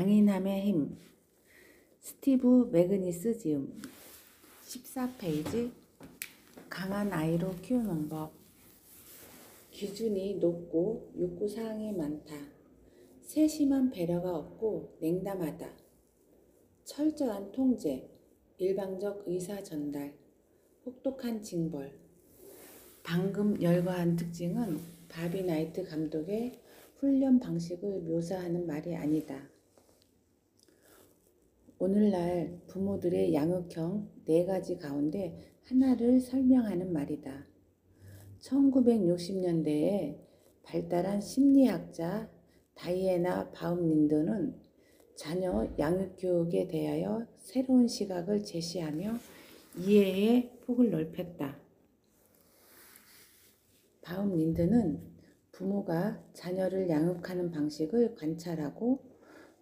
강인함의 힘. 스티브 매그니스 지음. 14페이지. 강한 아이로 키우는 법. 기준이 높고 욕구사항이 많다. 세심한 배려가 없고 냉담하다. 철저한 통제, 일방적 의사 전달, 혹독한 징벌. 방금 열거한 특징은 바비 나이트 감독의 훈련 방식을 묘사하는 말이 아니다. 오늘날 부모들의 양육형 4가지 가운데 하나를 설명하는 말이다. 1960년대에 발달한 심리학자 다이애나 바움린드는 자녀 양육교육에 대하여 새로운 시각을 제시하며 이해의 폭을 넓혔다. 바움린드는 부모가 자녀를 양육하는 방식을 관찰하고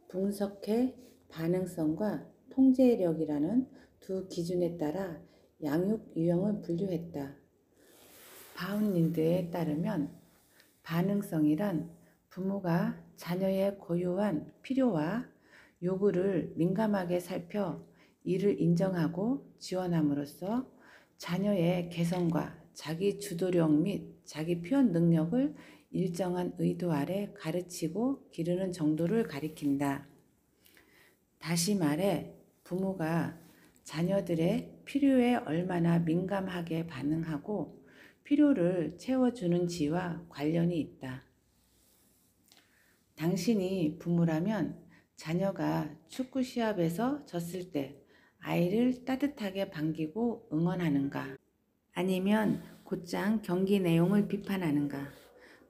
분석해 반응성과 통제력이라는 두 기준에 따라 양육 유형을 분류했다. 바움린드에 따르면 반응성이란 부모가 자녀의 고유한 필요와 요구를 민감하게 살펴 이를 인정하고 지원함으로써 자녀의 개성과 자기 주도력 및 자기 표현 능력을 일정한 의도 아래 가르치고 기르는 정도를 가리킨다. 다시 말해 부모가 자녀들의 필요에 얼마나 민감하게 반응하고 필요를 채워주는지와 관련이 있다. 당신이 부모라면 자녀가 축구 시합에서 졌을 때 아이를 따뜻하게 반기고 응원하는가? 아니면 곧장 경기 내용을 비판하는가?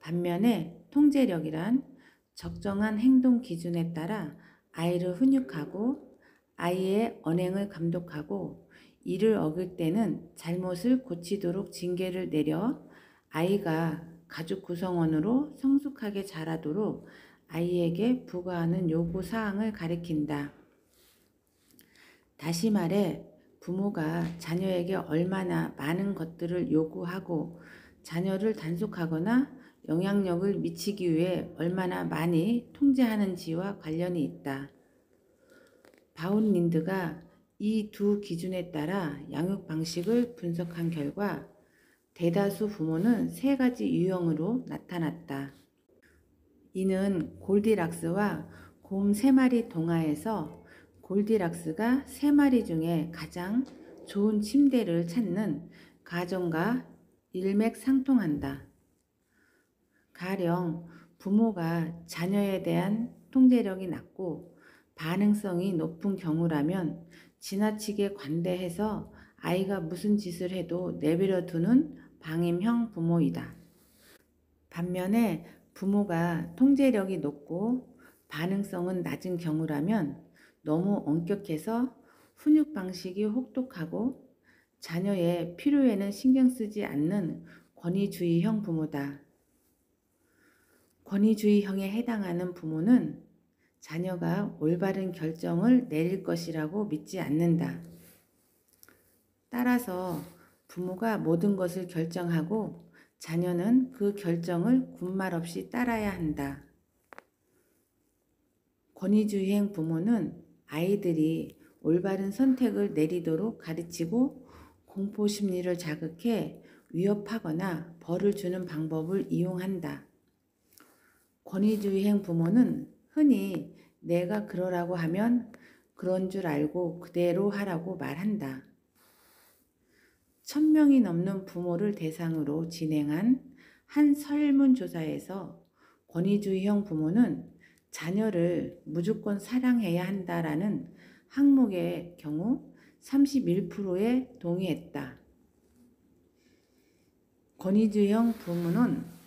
반면에 통제력이란 적정한 행동 기준에 따라 아이를 훈육하고 아이의 언행을 감독하고 이를 어길 때는 잘못을 고치도록 징계를 내려 아이가 가족 구성원으로 성숙하게 자라도록 아이에게 부과하는 요구사항을 가리킨다. 다시 말해 부모가 자녀에게 얼마나 많은 것들을 요구하고 자녀를 단속하거나 영향력을 미치기 위해 얼마나 많이 통제하는지와 관련이 있다. 바움린드가 이 두 기준에 따라 양육 방식을 분석한 결과 대다수 부모는 3가지 유형으로 나타났다. 이는 골디락스와 곰 3마리 동화에서 골디락스가 3마리 중에 가장 좋은 침대를 찾는 가정과 일맥상통한다. 가령 부모가 자녀에 대한 통제력이 낮고 반응성이 높은 경우라면 지나치게 관대해서 아이가 무슨 짓을 해도 내버려 두는 방임형 부모이다. 반면에 부모가 통제력이 높고 반응성은 낮은 경우라면 너무 엄격해서 훈육 방식이 혹독하고 자녀의 필요에는 신경 쓰지 않는 권위주의형 부모다. 권위주의형에 해당하는 부모는 자녀가 올바른 결정을 내릴 것이라고 믿지 않는다. 따라서 부모가 모든 것을 결정하고 자녀는 그 결정을 군말 없이 따라야 한다. 권위주의형 부모는 아이들이 올바른 선택을 내리도록 가르치고 공포심리를 자극해 위협하거나 벌을 주는 방법을 이용한다. 권위주의형 부모는 흔히 내가 그러라고 하면 그런 줄 알고 그대로 하라고 말한다. 1000명이 넘는 부모를 대상으로 진행한 한 설문조사에서 권위주의형 부모는 자녀를 무조건 사랑해야 한다라는 항목의 경우 31%에 동의했다. 권위주의형 부모는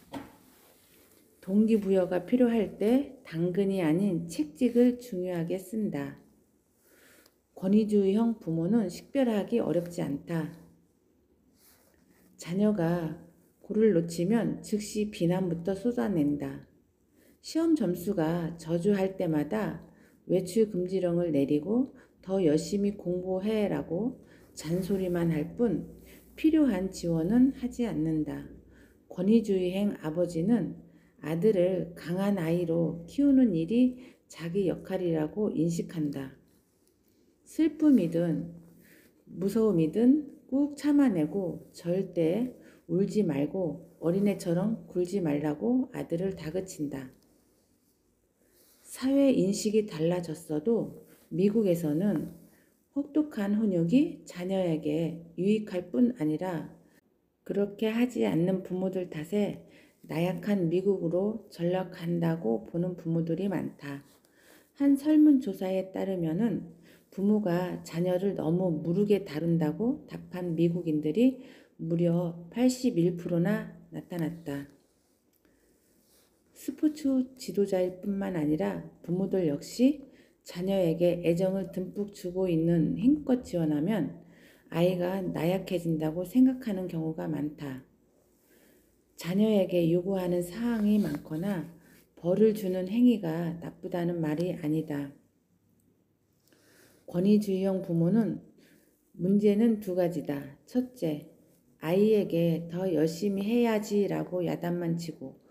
동기부여가 필요할 때 당근이 아닌 채찍을 중요하게 쓴다. 권위주의형 부모는 식별하기 어렵지 않다. 자녀가 골을 놓치면 즉시 비난부터 쏟아낸다. 시험 점수가 저조할 때마다 외출 금지령을 내리고 더 열심히 공부해라고 잔소리만 할 뿐 필요한 지원은 하지 않는다. 권위주의행 아버지는 아들을 강한 아이로 키우는 일이 자기 역할이라고 인식한다. 슬픔이든 무서움이든 꾹 참아내고 절대 울지 말고 어린애처럼 굴지 말라고 아들을 다그친다. 사회 인식이 달라졌어도 미국에서는 혹독한 훈육이 자녀에게 유익할 뿐 아니라 그렇게 하지 않는 부모들 탓에 나약한 미국으로 전락한다고 보는 부모들이 많다. 한 설문조사에 따르면은 부모가 자녀를 너무 무르게 다룬다고 답한 미국인들이 무려 81%나 나타났다. 스포츠 지도자일 뿐만 아니라 부모들 역시 자녀에게 애정을 듬뿍 주고 있는 힘껏 지원하면 아이가 나약해진다고 생각하는 경우가 많다. 자녀에게 요구하는 사항이 많거나 벌을 주는 행위가 나쁘다는 말이 아니다. 권위주의형 부모는 문제는 두 가지다. 첫째, 아이에게 더 열심히 해야지라고 야단만 치고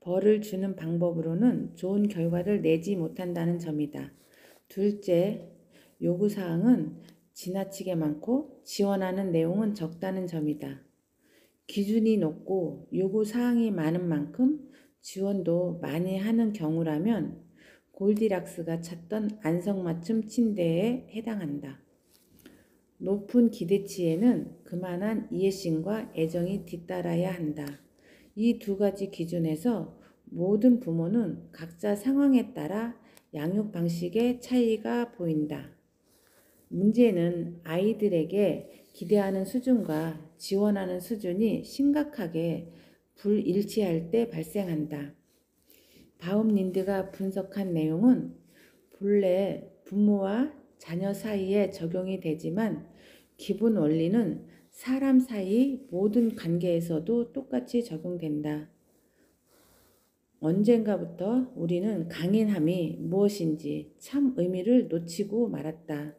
벌을 주는 방법으로는 좋은 결과를 내지 못한다는 점이다. 둘째, 요구사항은 지나치게 많고 지원하는 내용은 적다는 점이다. 기준이 높고 요구사항이 많은 만큼 지원도 많이 하는 경우라면 골디락스가 찾던 안성맞춤 침대에 해당한다. 높은 기대치에는 그만한 이해심과 애정이 뒤따라야 한다. 이 두 가지 기준에서 모든 부모는 각자 상황에 따라 양육 방식의 차이가 보인다. 문제는 아이들에게 기대하는 수준과 지원하는 수준이 심각하게 불일치할 때 발생한다. 바움린드가 분석한 내용은 본래 부모와 자녀 사이에 적용이 되지만 기본 원리는 사람 사이 모든 관계에서도 똑같이 적용된다. 언젠가부터 우리는 강인함이 무엇인지 참 의미를 놓치고 말았다.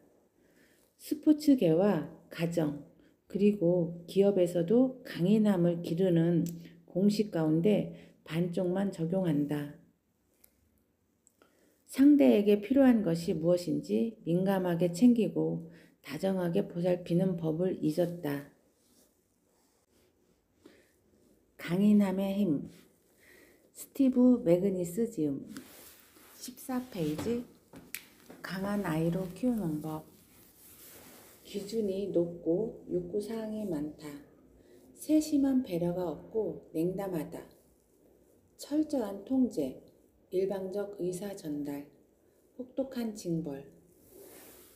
스포츠계와 가정, 그리고 기업에서도 강인함을 기르는 공식 가운데 반쪽만 적용한다. 상대에게 필요한 것이 무엇인지 민감하게 챙기고 다정하게 보살피는 법을 잊었다. 강인함의 힘. 스티브 매그니스 지음. 14페이지. 강한 아이로 키우는 법. 기준이 높고 요구사항이 많다. 세심한 배려가 없고 냉담하다. 철저한 통제, 일방적 의사 전달, 혹독한 징벌.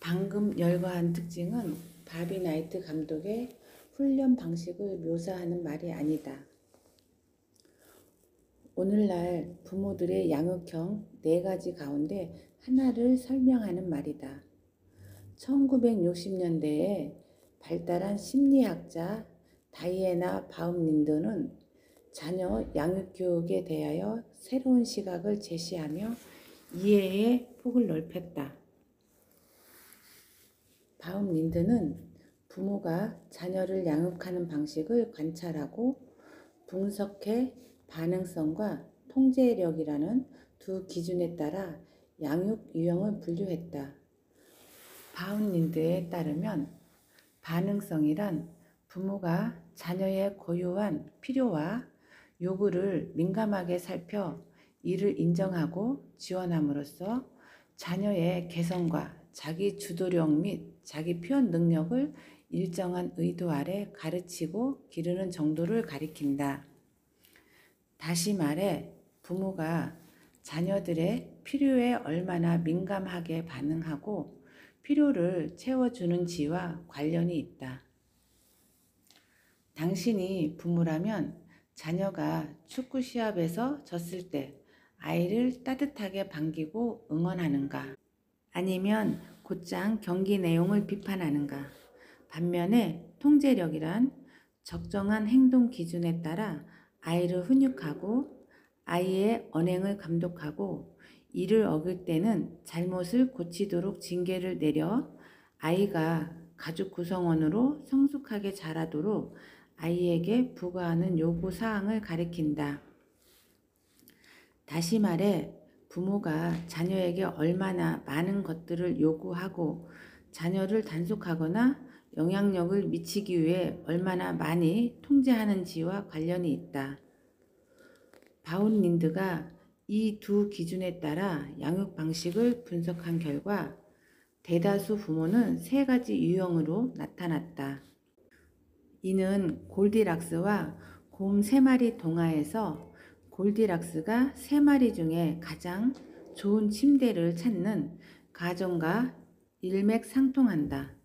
방금 열거한 특징은 바비 나이트 감독의 훈련 방식을 묘사하는 말이 아니다. 오늘날 부모들의 양육형 4가지 가운데 하나를 설명하는 말이다. 1960년대에 발달한 심리학자 다이애나 바움린드는 자녀 양육교육에 대하여 새로운 시각을 제시하며 이해의 폭을 넓혔다. 바움린드는 부모가 자녀를 양육하는 방식을 관찰하고 분석해 반응성과 통제력이라는 두 기준에 따라 양육 유형을 분류했다. 바움린드에 따르면 반응성이란 부모가 자녀의 고유한 필요와 요구를 민감하게 살펴 이를 인정하고 지원함으로써 자녀의 개성과 자기 주도력 및 자기 표현 능력을 일정한 의도 아래 가르치고 기르는 정도를 가리킨다. 다시 말해 부모가 자녀들의 필요에 얼마나 민감하게 반응하고 필요를 채워주는지와 관련이 있다. 당신이 부모라면 자녀가 축구 시합에서 졌을 때 아이를 따뜻하게 반기고 응원하는가? 아니면 곧장 경기 내용을 비판하는가? 반면에 통제력이란 적정한 행동 기준에 따라 아이를 훈육하고 아이의 언행을 감독하고 이를 어길 때는 잘못을 고치도록 징계를 내려 아이가 가족 구성원으로 성숙하게 자라도록 아이에게 부과하는 요구사항을 가리킨다. 다시 말해 부모가 자녀에게 얼마나 많은 것들을 요구하고 자녀를 단속하거나 영향력을 미치기 위해 얼마나 많이 통제하는지와 관련이 있다. 바운린드가 이 두 기준에 따라 양육 방식을 분석한 결과 대다수 부모는 세 가지 유형으로 나타났다. 이는 골디락스와 곰 3마리 동화에서 골디락스가 3마리 중에 가장 좋은 침대를 찾는 가정과 일맥상통한다.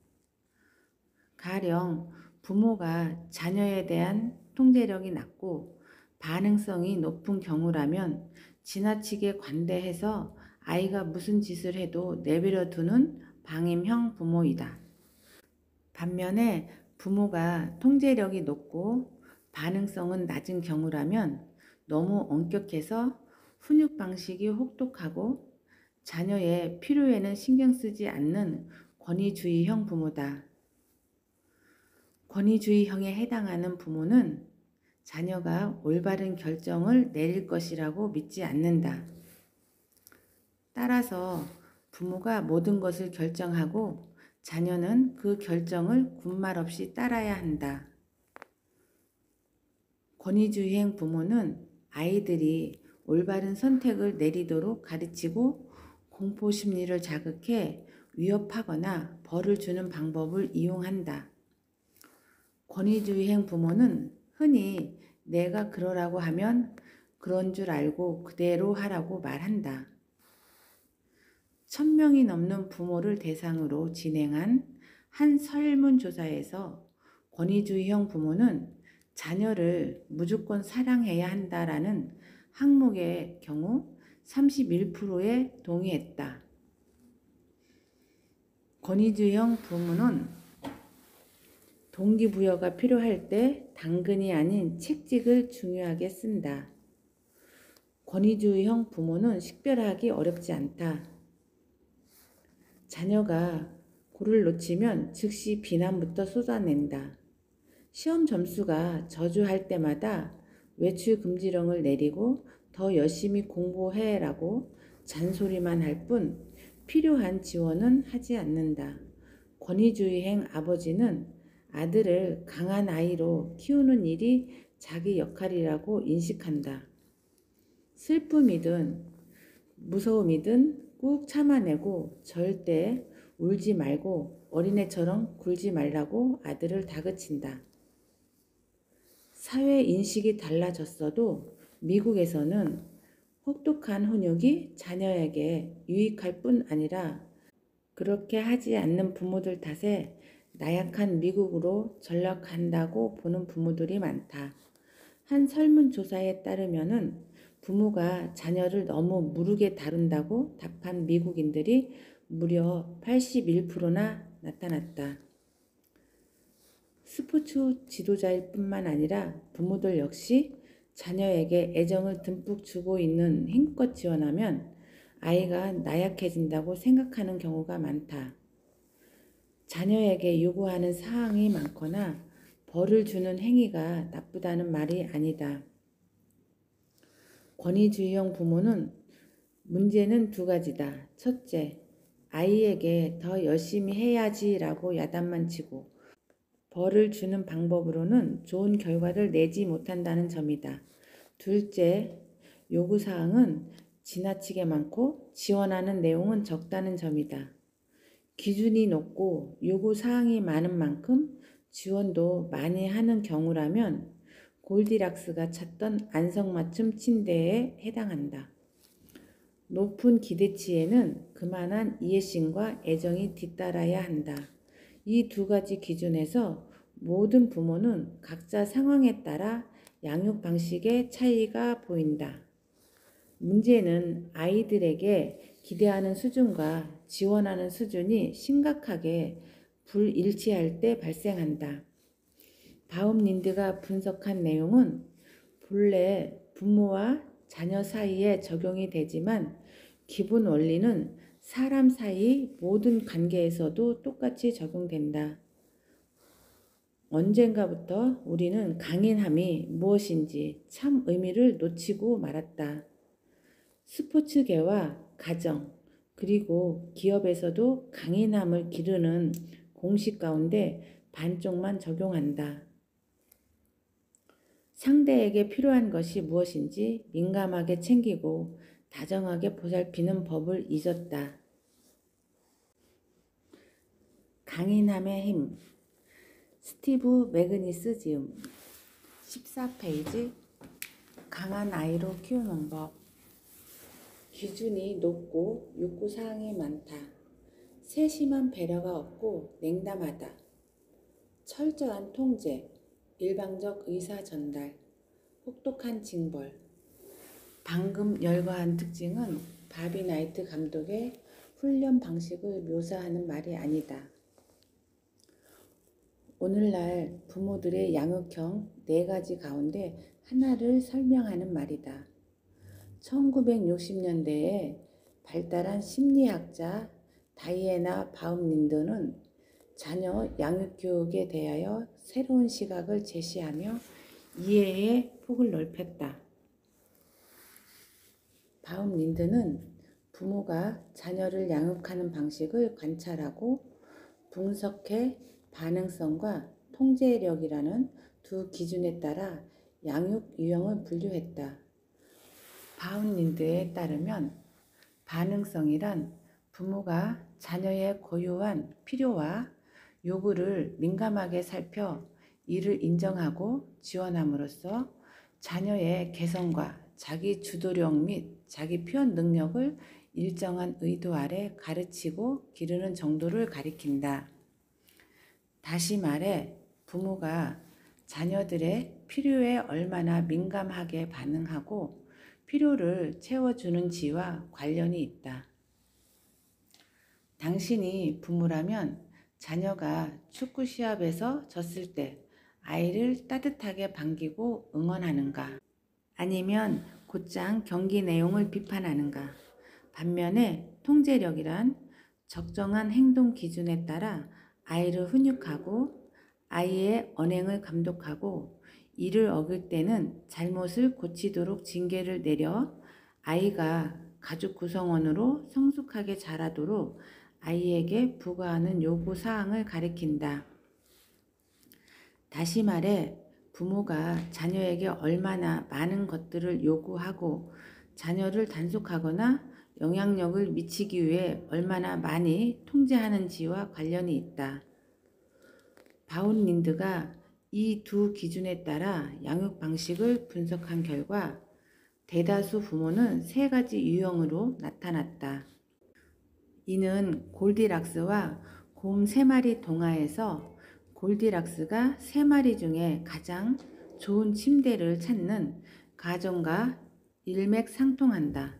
가령 부모가 자녀에 대한 통제력이 낮고 반응성이 높은 경우라면 지나치게 관대해서 아이가 무슨 짓을 해도 내버려 두는 방임형 부모이다. 반면에 부모가 통제력이 높고 반응성은 낮은 경우라면 너무 엄격해서 훈육 방식이 혹독하고 자녀의 필요에는 신경 쓰지 않는 권위주의형 부모다. 권위주의형에 해당하는 부모는 자녀가 올바른 결정을 내릴 것이라고 믿지 않는다. 따라서 부모가 모든 것을 결정하고 자녀는 그 결정을 군말 없이 따라야 한다. 권위주의형 부모는 아이들이 올바른 선택을 내리도록 가르치고 공포 심리를 자극해 위협하거나 벌을 주는 방법을 이용한다. 권위주의형 부모는 흔히 내가 그러라고 하면 그런 줄 알고 그대로 하라고 말한다. 1000명이 넘는 부모를 대상으로 진행한 한 설문조사에서 권위주의형 부모는 자녀를 무조건 사랑해야 한다라는 항목의 경우 31%에 동의했다. 권위주의형 부모는 동기부여가 필요할 때 당근이 아닌 채찍을 중요하게 쓴다. 권위주의형 부모는 식별하기 어렵지 않다. 자녀가 골을 놓치면 즉시 비난부터 쏟아낸다. 시험 점수가 저조할 때마다 외출 금지령을 내리고 더 열심히 공부해라고 잔소리만 할 뿐 필요한 지원은 하지 않는다. 권위주의행 아버지는 아들을 강한 아이로 키우는 일이 자기 역할이라고 인식한다. 슬픔이든 무서움이든 꾹 참아내고 절대 울지 말고 어린애처럼 굴지 말라고 아들을 다그친다. 사회 인식이 달라졌어도 미국에서는 혹독한 훈육이 자녀에게 유익할 뿐 아니라 그렇게 하지 않는 부모들 탓에 나약한 미국으로 전락한다고 보는 부모들이 많다. 한 설문조사에 따르면은 부모가 자녀를 너무 무르게 다룬다고 답한 미국인들이 무려 81%나 나타났다. 스포츠 지도자일 뿐만 아니라 부모들 역시 자녀에게 애정을 듬뿍 주고 있는 힘껏 지원하면 아이가 나약해진다고 생각하는 경우가 많다. 자녀에게 요구하는 사항이 많거나 벌을 주는 행위가 나쁘다는 말이 아니다. 권위주의형 부모는 문제는 두 가지다. 첫째, 아이에게 더 열심히 해야지 라고 야단만 치고 벌을 주는 방법으로는 좋은 결과를 내지 못한다는 점이다. 둘째, 요구사항은 지나치게 많고 지원하는 내용은 적다는 점이다. 기준이 높고 요구사항이 많은 만큼 지원도 많이 하는 경우라면 골디락스가 찾던 안성맞춤 침대에 해당한다. 높은 기대치에는 그만한 이해심과 애정이 뒤따라야 한다. 이 두 가지 기준에서 모든 부모는 각자 상황에 따라 양육 방식의 차이가 보인다. 문제는 아이들에게 기대하는 수준과 지원하는 수준이 심각하게 불일치할 때 발생한다. 바움린드가 분석한 내용은 본래 부모와 자녀 사이에 적용이 되지만 기본 원리는 사람 사이 모든 관계에서도 똑같이 적용된다. 언젠가부터 우리는 강인함이 무엇인지 참 의미를 놓치고 말았다. 스포츠계와 가정, 그리고 기업에서도 강인함을 기르는 공식 가운데 반쪽만 적용한다. 상대에게 필요한 것이 무엇인지 민감하게 챙기고 다정하게 보살피는 법을 잊었다. 강인함의 힘. 스티브 매그니스 지음. 14페이지. 강한 아이로 키우는 법. 기준이 높고 욕구사항이 많다. 세심한 배려가 없고 냉담하다. 철저한 통제, 일방적 의사 전달, 혹독한 징벌. 방금 열거한 특징은 바비 나이트 감독의 훈련 방식을 묘사하는 말이 아니다. 오늘날 부모들의 양육형 4가지 가운데 하나를 설명하는 말이다. 1960년대에 발달한 심리학자 다이애나 바움린드는 자녀 양육교육에 대하여 새로운 시각을 제시하며 이해의 폭을 넓혔다. 바움린드는 부모가 자녀를 양육하는 방식을 관찰하고 분석해 반응성과 통제력이라는 두 기준에 따라 양육 유형을 분류했다. 바움린드에 따르면 반응성이란 부모가 자녀의 고유한 필요와 요구를 민감하게 살펴 이를 인정하고 지원함으로써 자녀의 개성과 자기 주도력 및 자기 표현 능력을 일정한 의도 아래 가르치고 기르는 정도를 가리킨다. 다시 말해 부모가 자녀들의 필요에 얼마나 민감하게 반응하고 필요를 채워주는지와 관련이 있다. 당신이 부모라면 자녀가 축구 시합에서 졌을 때 아이를 따뜻하게 반기고 응원하는가? 아니면 곧장 경기 내용을 비판하는가? 반면에 통제력이란 적정한 행동 기준에 따라 아이를 훈육하고 아이의 언행을 감독하고 이를 어길 때는 잘못을 고치도록 징계를 내려 아이가 가족 구성원으로 성숙하게 자라도록 아이에게 부과하는 요구 사항을 가리킨다. 다시 말해 부모가 자녀에게 얼마나 많은 것들을 요구하고 자녀를 단속하거나 영향력을 미치기 위해 얼마나 많이 통제하는지와 관련이 있다. 바움린드가 이 두 기준에 따라 양육 방식을 분석한 결과 대다수 부모는 3가지 유형으로 나타났다. 이는 골디락스와 곰 3마리 동화에서 골디락스가 3마리 중에 가장 좋은 침대를 찾는 가정과 일맥상통한다.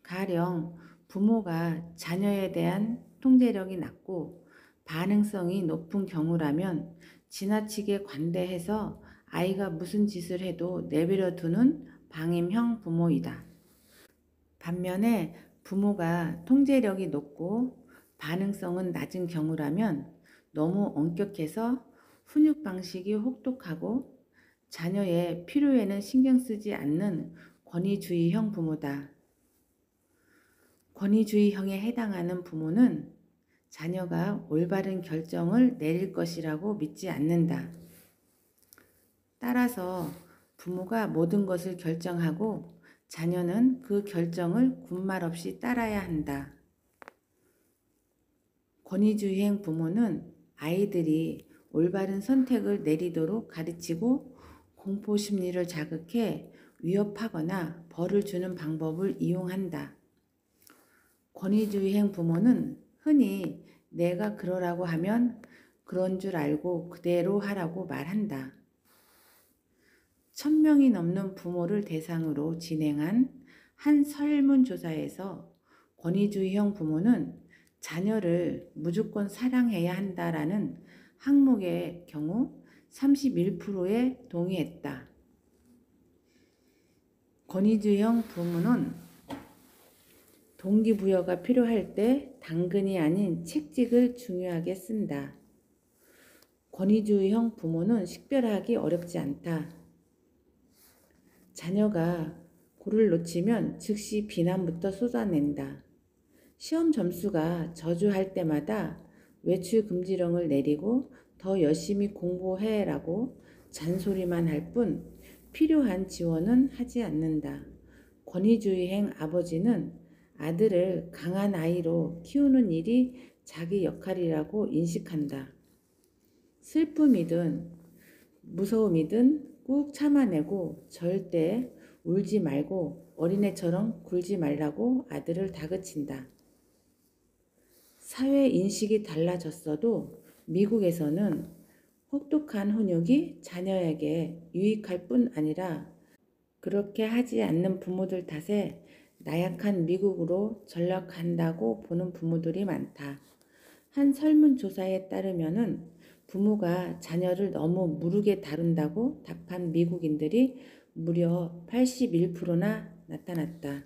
가령 부모가 자녀에 대한 통제력이 낮고 반응성이 높은 경우라면 지나치게 관대해서 아이가 무슨 짓을 해도 내버려 두는 방임형 부모이다. 반면에 부모가 통제력이 높고 반응성은 낮은 경우라면 너무 엄격해서 훈육 방식이 혹독하고 자녀의 필요에는 신경 쓰지 않는 권위주의형 부모다. 권위주의형에 해당하는 부모는 자녀가 올바른 결정을 내릴 것이라고 믿지 않는다. 따라서 부모가 모든 것을 결정하고 자녀는 그 결정을 군말 없이 따라야 한다. 권위주의형 부모는 아이들이 올바른 선택을 내리도록 가르치고 공포 심리를 자극해 위협하거나 벌을 주는 방법을 이용한다. 권위주의형 부모는 흔히 내가 그러라고 하면 그런 줄 알고 그대로 하라고 말한다. 1000명이 넘는 부모를 대상으로 진행한 한 설문조사에서 권위주의형 부모는 자녀를 무조건 사랑해야 한다라는 항목의 경우 31%에 동의했다. 권위주의형 부모는 동기부여가 필요할 때 당근이 아닌 채찍을 중요하게 쓴다. 권위주의형 부모는 식별하기 어렵지 않다. 자녀가 고를 놓치면 즉시 비난부터 쏟아낸다. 시험 점수가 저조할 때마다 외출 금지령을 내리고 더 열심히 공부해라고 잔소리만 할 뿐 필요한 지원은 하지 않는다. 권위주의행 아버지는 아들을 강한 아이로 키우는 일이 자기 역할이라고 인식한다. 슬픔이든 무서움이든 꾹 참아내고 절대 울지 말고 어린애처럼 굴지 말라고 아들을 다그친다. 사회 인식이 달라졌어도 미국에서는 혹독한 훈육이 자녀에게 유익할 뿐 아니라 그렇게 하지 않는 부모들 탓에 나약한 미국으로 전락한다고 보는 부모들이 많다. 한 설문조사에 따르면은 부모가 자녀를 너무 무르게 다룬다고 답한 미국인들이 무려 81%나 나타났다.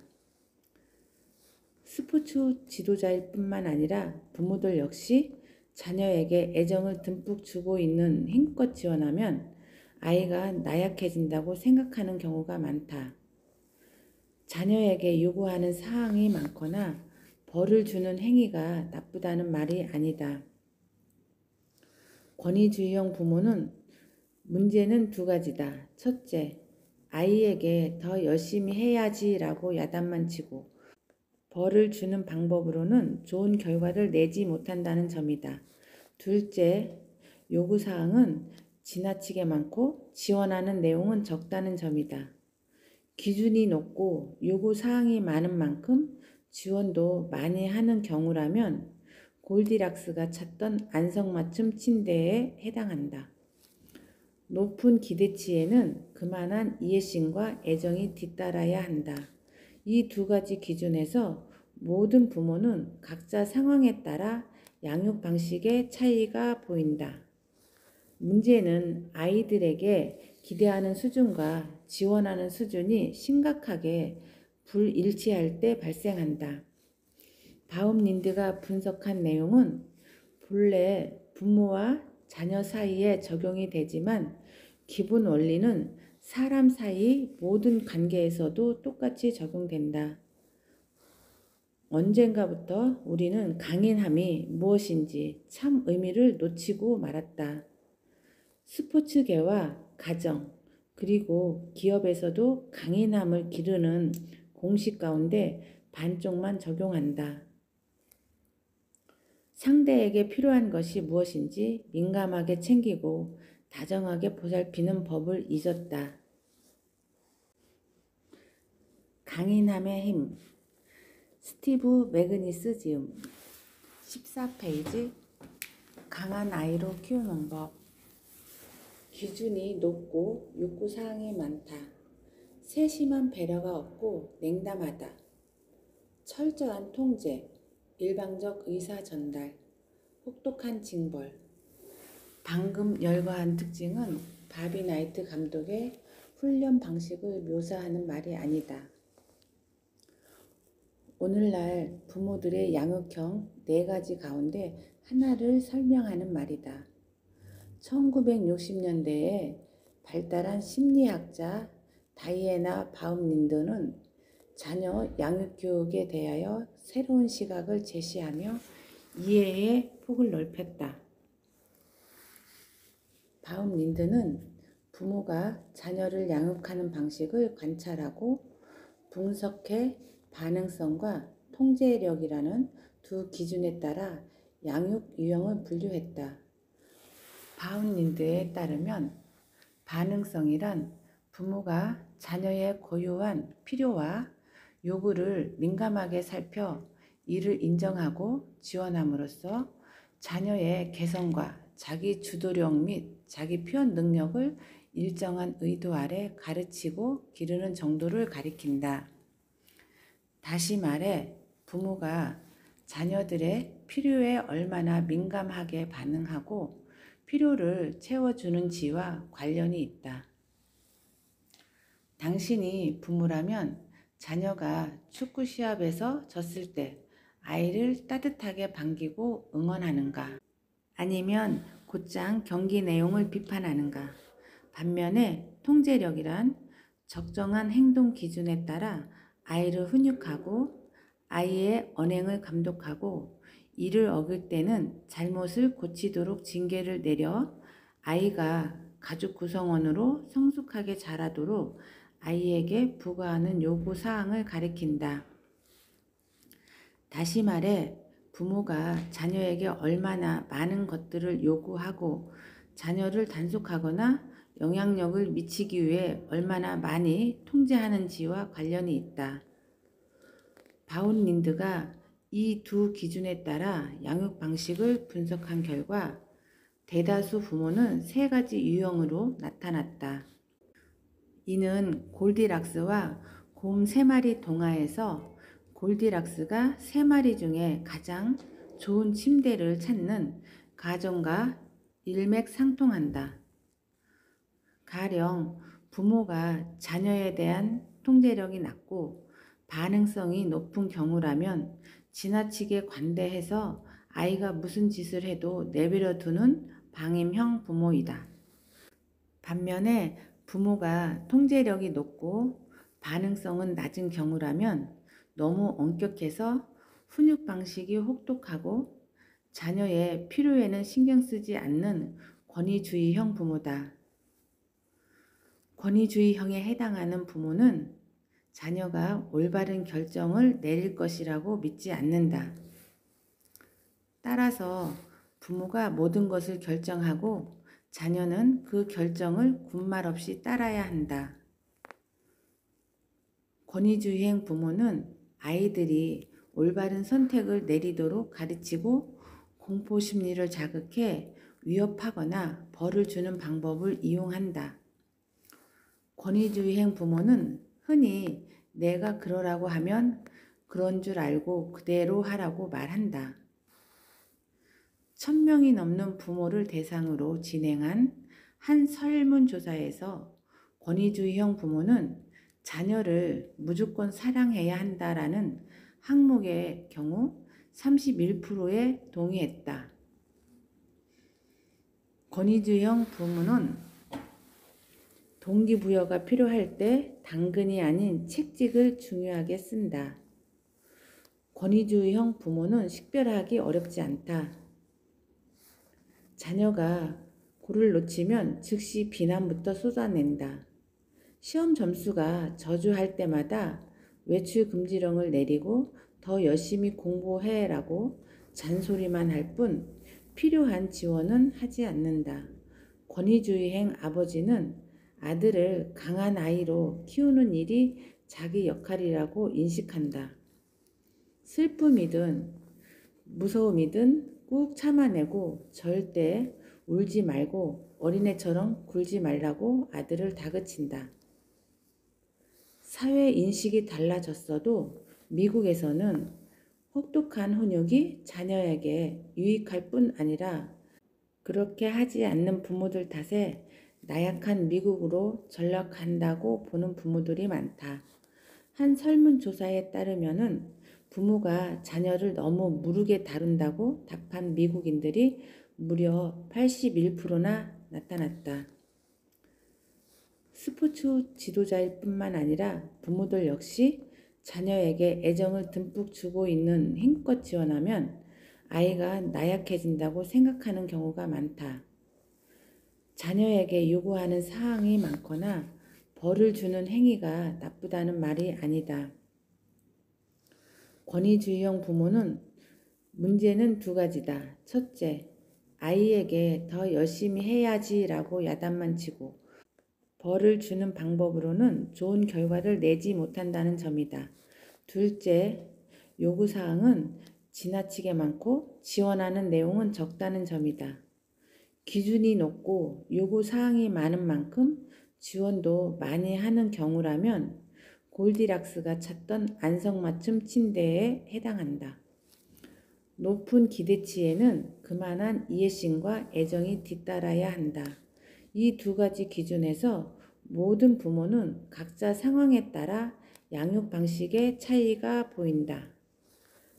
스포츠 지도자일 뿐만 아니라 부모들 역시 자녀에게 애정을 듬뿍 주고 있는 힘껏 지원하면 아이가 나약해진다고 생각하는 경우가 많다. 자녀에게 요구하는 사항이 많거나 벌을 주는 행위가 나쁘다는 말이 아니다. 권위주의형 부모는 문제는 두 가지다. 첫째, 아이에게 더 열심히 해야지라고 야단만 치고 벌을 주는 방법으로는 좋은 결과를 내지 못한다는 점이다. 둘째, 요구사항은 지나치게 많고 지원하는 내용은 적다는 점이다. 기준이 높고 요구사항이 많은 만큼 지원도 많이 하는 경우라면 골디락스가 찾던 안성맞춤 침대에 해당한다. 높은 기대치에는 그만한 이해심과 애정이 뒤따라야 한다. 이 두 가지 기준에서 모든 부모는 각자 상황에 따라 양육 방식의 차이가 보인다. 문제는 아이들에게 기대하는 수준과 지원하는 수준이 심각하게 불일치할 때 발생한다. 바움린드가 분석한 내용은 본래 부모와 자녀 사이에 적용이 되지만 기본 원리는 사람 사이 모든 관계에서도 똑같이 적용된다. 언젠가부터 우리는 강인함이 무엇인지 참 의미를 놓치고 말았다. 스포츠계와 가정 그리고 기업에서도 강인함을 기르는 공식 가운데 반쪽만 적용한다. 상대에게 필요한 것이 무엇인지 민감하게 챙기고 다정하게 보살피는 법을 잊었다. 강인함의 힘 스티브 매그니스 지음 14페이지 강한 아이로 키우는 법 기준이 높고 요구사항이 많다. 세심한 배려가 없고 냉담하다. 철저한 통제, 일방적 의사 전달, 혹독한 징벌. 방금 열거한 특징은 바비 나이트 감독의 훈련 방식을 묘사하는 말이 아니다. 오늘날 부모들의 양육형 4가지 가운데 하나를 설명하는 말이다. 1960년대에 발달한 심리학자 다이애나 바움린드는 자녀 양육교육에 대하여 새로운 시각을 제시하며 이해의 폭을 넓혔다. 바움린드는 부모가 자녀를 양육하는 방식을 관찰하고 분석해 반응성과 통제력이라는 두 기준에 따라 양육 유형을 분류했다. 바움린드에 따르면 반응성이란 부모가 자녀의 고유한 필요와 요구를 민감하게 살펴 이를 인정하고 지원함으로써 자녀의 개성과 자기 주도력 및 자기 표현 능력을 일정한 의도 아래 가르치고 기르는 정도를 가리킨다. 다시 말해 부모가 자녀들의 필요에 얼마나 민감하게 반응하고 필요를 채워주는지와 관련이 있다. 당신이 부모라면 자녀가 축구 시합에서 졌을 때 아이를 따뜻하게 반기고 응원하는가? 아니면 곧장 경기 내용을 비판하는가? 반면에 통제력이란 적정한 행동 기준에 따라 아이를 훈육하고 아이의 언행을 감독하고 이를 어길 때는 잘못을 고치도록 징계를 내려 아이가 가족 구성원으로 성숙하게 자라도록 아이에게 부과하는 요구 사항을 가리킨다. 다시 말해 부모가 자녀에게 얼마나 많은 것들을 요구하고 자녀를 단속하거나 영향력을 미치기 위해 얼마나 많이 통제하는지와 관련이 있다. 바운린드가 이 두 기준에 따라 양육 방식을 분석한 결과 대다수 부모는 세 가지 유형으로 나타났다. 이는 골디락스와 곰 3마리 동화에서 골디락스가 3마리 중에 가장 좋은 침대를 찾는 가정과 일맥상통한다. 가령 부모가 자녀에 대한 통제력이 낮고 반응성이 높은 경우라면 지나치게 관대해서 아이가 무슨 짓을 해도 내버려 두는 방임형 부모이다. 반면에 부모가 통제력이 높고 반응성은 낮은 경우라면 너무 엄격해서 훈육 방식이 혹독하고 자녀의 필요에는 신경 쓰지 않는 권위주의형 부모다. 권위주의형에 해당하는 부모는 자녀가 올바른 결정을 내릴 것이라고 믿지 않는다. 따라서 부모가 모든 것을 결정하고 자녀는 그 결정을 군말 없이 따라야 한다. 권위주의형 부모는 아이들이 올바른 선택을 내리도록 가르치고 공포심리를 자극해 위협하거나 벌을 주는 방법을 이용한다. 권위주의형 부모는 흔히 내가 그러라고 하면 그런 줄 알고 그대로 하라고 말한다. 1000명이 넘는 부모를 대상으로 진행한 한 설문조사에서 권위주의형 부모는 자녀를 무조건 사랑해야 한다라는 항목의 경우 31%에 동의했다. 권위주의형 부모는 동기부여가 필요할 때 당근이 아닌 채찍을 중요하게 쓴다. 권위주의형 부모는 식별하기 어렵지 않다. 자녀가 골을 놓치면 즉시 비난부터 쏟아낸다. 시험 점수가 저조할 때마다 외출 금지령을 내리고 더 열심히 공부해라고 잔소리만 할 뿐 필요한 지원은 하지 않는다. 권위주의행 아버지는 아들을 강한 아이로 키우는 일이 자기 역할이라고 인식한다. 슬픔이든 무서움이든 꾹 참아내고 절대 울지 말고 어린애처럼 굴지 말라고 아들을 다그친다. 사회 인식이 달라졌어도 미국에서는 혹독한 훈육이 자녀에게 유익할 뿐 아니라 그렇게 하지 않는 부모들 탓에 나약한 미국으로 전락한다고 보는 부모들이 많다. 한 설문조사에 따르면은 부모가 자녀를 너무 무르게 다룬다고 답한 미국인들이 무려 81%나 나타났다. 스포츠 지도자일 뿐만 아니라 부모들 역시 자녀에게 애정을 듬뿍 주고 있는 힘껏 지원하면 아이가 나약해진다고 생각하는 경우가 많다. 자녀에게 요구하는 사항이 많거나 벌을 주는 행위가 나쁘다는 말이 아니다. 권위주의형 부모는 문제는 두 가지다. 첫째, 아이에게 더 열심히 해야지라고 야단만 치고 벌을 주는 방법으로는 좋은 결과를 내지 못한다는 점이다. 둘째, 요구사항은 지나치게 많고 지원하는 내용은 적다는 점이다. 기준이 높고 요구사항이 많은 만큼 지원도 많이 하는 경우라면 골디락스가 찾던 안성맞춤 침대에 해당한다. 높은 기대치에는 그만한 이해심과 애정이 뒤따라야 한다. 이 두 가지 기준에서 모든 부모는 각자 상황에 따라 양육 방식의 차이가 보인다.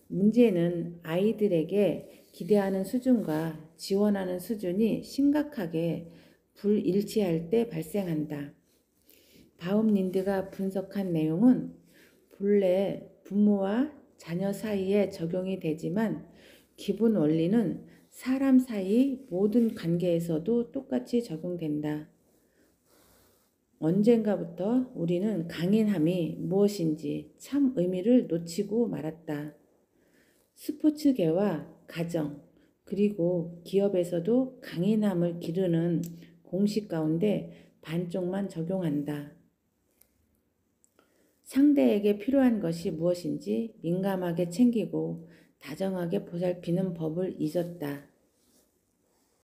문제는 아이들에게 기대하는 수준과 지원하는 수준이 심각하게 불일치할 때 발생한다. 바움린드가 분석한 내용은 본래 부모와 자녀 사이에 적용이 되지만 기본 원리는 사람 사이 모든 관계에서도 똑같이 적용된다. 언젠가부터 우리는 강인함이 무엇인지 참 의미를 놓치고 말았다. 스포츠계와 가정, 그리고 기업에서도 강인함을 기르는 공식 가운데 반쪽만 적용한다. 상대에게 필요한 것이 무엇인지 민감하게 챙기고 다정하게 보살피는 법을 잊었다.